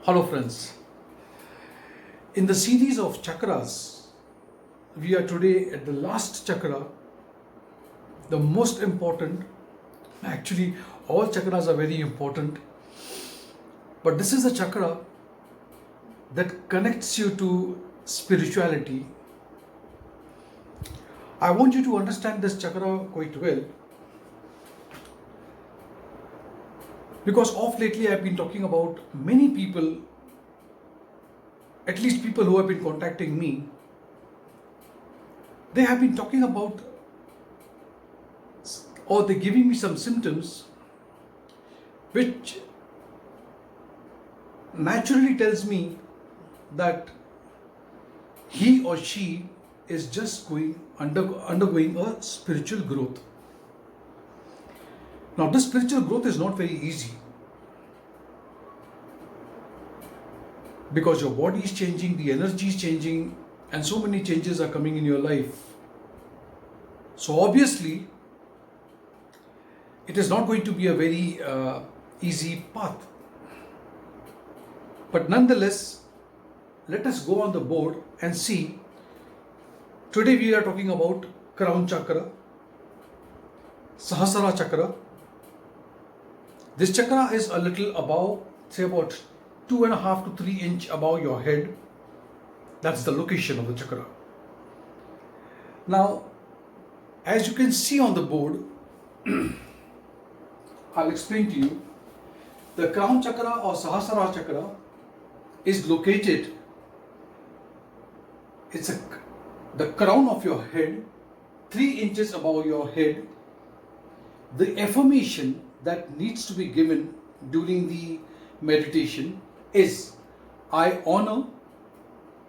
Hello, friends. In the series of chakras, we are today at the last chakra, the most important. Actually, all chakras are very important, but this is a chakra that connects you to spirituality. I want you to understand this chakra quite well because of lately I've been talking about many people, at least people who have been contacting me. They have been talking about, or they're giving me some symptoms which naturally tells me that he or she is just undergoing a spiritual growth. Now, this spiritual growth is not very easy because your body is changing, the energy is changing, and so many changes are coming in your life. So, obviously, it is not going to be a very easy path. But nonetheless, let us go on the board and see. Today we are talking about crown chakra, Sahasrara chakra. This chakra is a little above, say about 2.5 to 3 inch above your head. That's the location of the chakra. Now, as you can see on the board, I'll explain to you. The crown chakra or Sahasrara chakra is located, the crown of your head, 3 inches above your head. The affirmation that needs to be given during the meditation is, I honor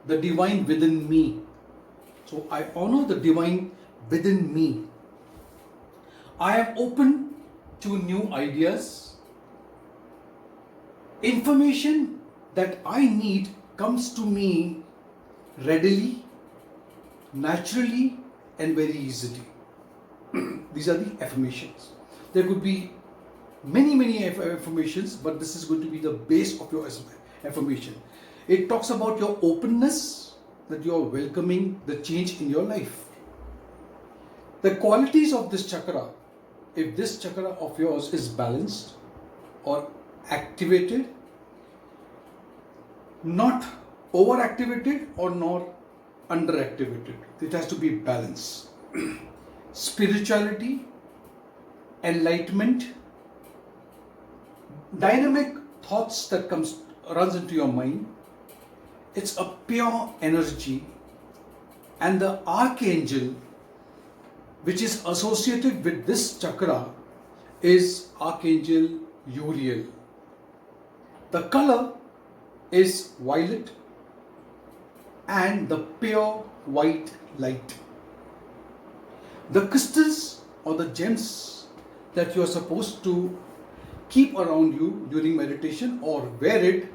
the divine within me. So I honor the divine within me. I am open to new ideas. Information that I need comes to me readily, naturally, and very easily. These are the affirmations. There could be many affirmations, but this is going to be the base of your affirmation. It talks about your openness, that you are welcoming the change in your life. The qualities of this chakra, if this chakra of yours is balanced or activated, not overactivated or not underactivated, it has to be balanced. Spirituality, enlightenment, dynamic thoughts that runs into your mind. It's a pure energy, and the archangel which is associated with this chakra is Archangel Uriel. The color is violet and the pure white light. The crystals or the gems that you are supposed to keep around you during meditation or wear it,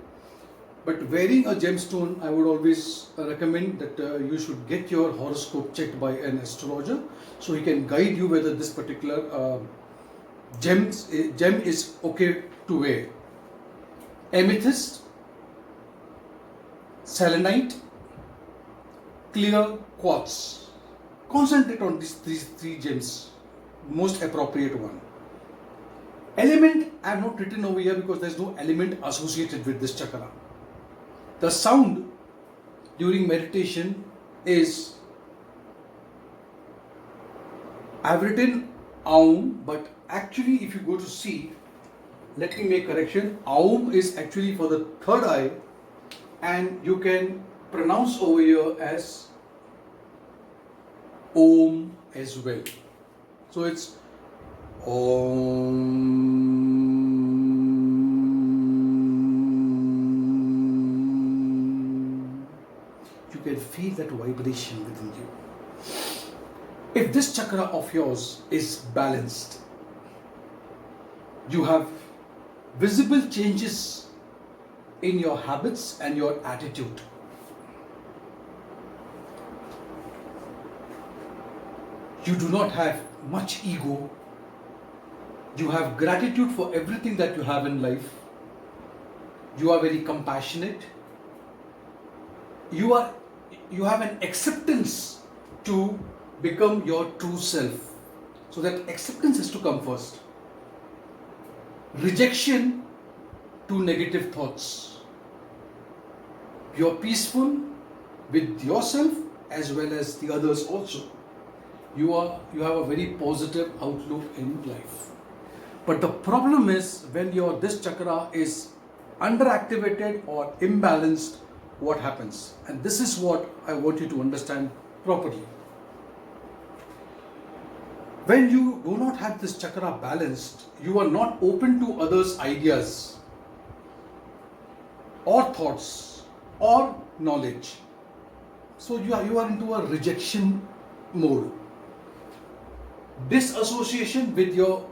but wearing a gemstone, I would always recommend that you should get your horoscope checked by an astrologer so he can guide you whether this particular gem is okay to wear. Amethyst, selenite, clear quartz. Concentrate on these three gems, most appropriate one. Element, I have not written over here because there is no element associated with this chakra. The sound during meditation is, I have written Aum, but actually if you go to see, let me make correction. Aum is actually for the third eye, and you can pronounce over here as Om as well. So it's Om. You can feel that vibration within you. If this chakra of yours is balanced, you have visible changes in your habits and your attitude. You do not have much ego. You have gratitude for everything that you have in life. You are very compassionate. You have an acceptance to become your true self. So that acceptance has to come first. Rejection to negative thoughts. You are peaceful with yourself as well as the others also. You have a very positive outlook in life. But the problem is when this chakra is underactivated or imbalanced, what happens? And this is what I want you to understand properly. When you do not have this chakra balanced, you are not open to others' ideas or thoughts or knowledge. So you are into a rejection mode. Disassociation with your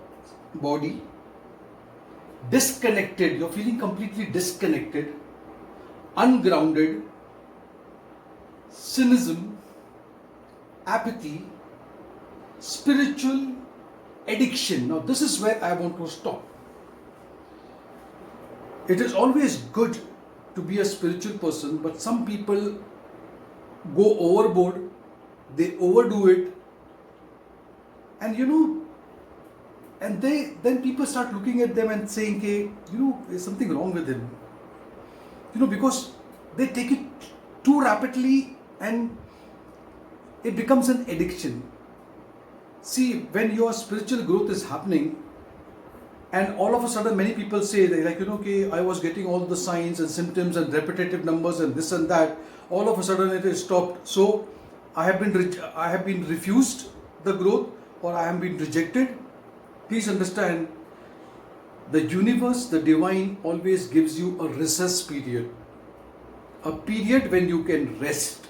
body, disconnected, you're feeling completely disconnected, ungrounded, cynicism, apathy, spiritual addiction. Now this is where I want to stop. It is always good to be a spiritual person, but some people go overboard, they overdo it, and then people start looking at them and saying, hey, there's something wrong with him. Because they take it too rapidly and it becomes an addiction. See, when your spiritual growth is happening and all of a sudden many people say, okay, I was getting all the signs and symptoms and repetitive numbers and this and that, all of a sudden it is stopped. So I have been refused the growth, or I have been rejected. Please understand, the universe, the divine always gives you a recess period. A period when you can rest.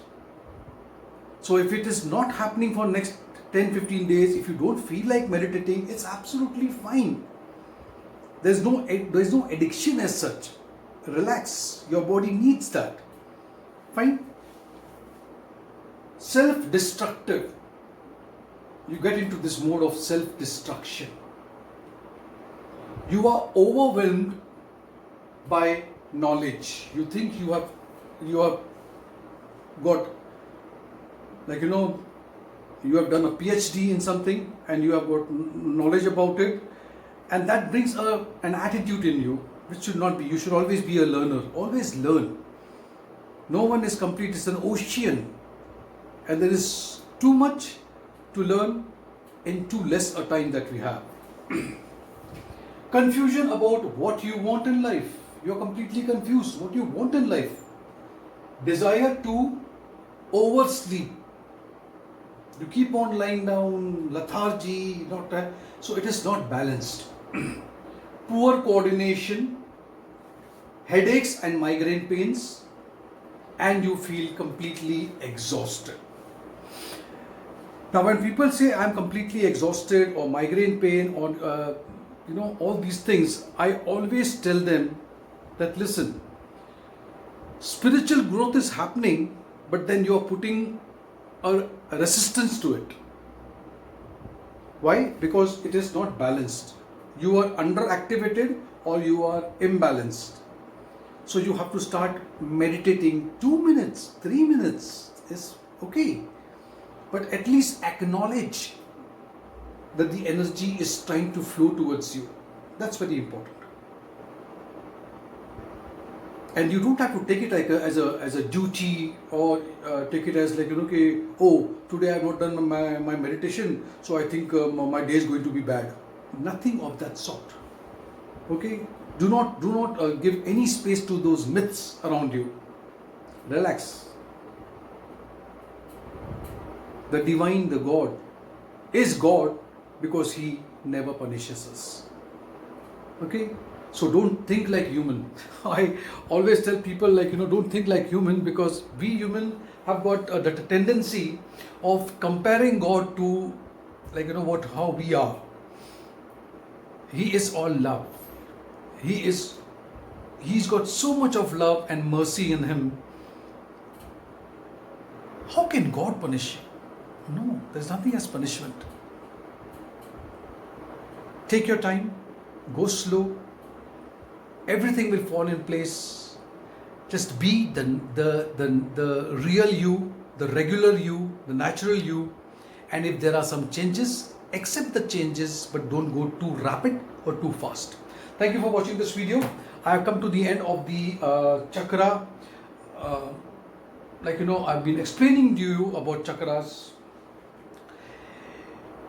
So if it is not happening for next 10-15 days, if you don't feel like meditating, it's absolutely fine. There's no addiction as such. Relax. Your body needs that. Fine. Self-destructive. You get into this mode of self-destruction. You are overwhelmed by knowledge. You think you have got, you have done a PhD in something and you have got knowledge about it, and that brings an attitude in you which should not be. You should always be a learner. Always learn. No one is complete. It's an ocean, and there is too much to learn in too less a time that we have. Confusion about what you want in life. You're completely confused what you want in life. Desire to oversleep. You keep on lying down, lethargy, so it is not balanced. Poor coordination, headaches and migraine pains, and you feel completely exhausted. Now when people say I'm completely exhausted or migraine pain or all these things, I always tell them that listen, spiritual growth is happening, but then you are putting a resistance to it. Why? Because it is not balanced. You are underactivated or you are imbalanced. So you have to start meditating. 2 minutes, 3 minutes is okay. But at least acknowledge that the energy is trying to flow towards you. That's very important. And you don't have to take it as a duty or take it as okay, oh, today I have not done my meditation, so I think my day is going to be bad. Nothing of that sort. Okay? Do not give any space to those myths around you. Relax. The divine, the God, is God because He never punishes us. Okay? So don't think like human. I always tell people don't think like human, because we human have got the tendency of comparing God to how we are. He is all love. He's got so much of love and mercy in Him. How can God punish you? No, there's nothing as punishment. Take your time, go slow, everything will fall in place. Just be the real you, the regular you, the natural you. And if there are some changes, accept the changes, but don't go too rapid or too fast. Thank you for watching this video. I have come to the end of the chakra. I've been explaining to you about chakras.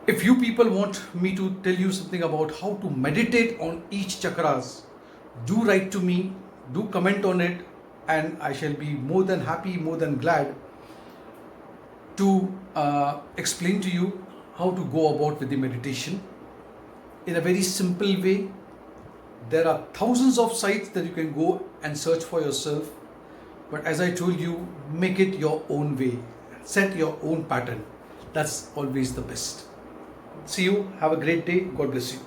If you people want me to tell you something about how to meditate on each chakras, do write to me, do comment on it, and I shall be more than happy, more than glad to explain to you how to go about with the meditation in a very simple way. There are thousands of sites that you can go and search for yourself, but as I told you, make it your own way, set your own pattern. That's always the best. See you, have a great day, God bless you.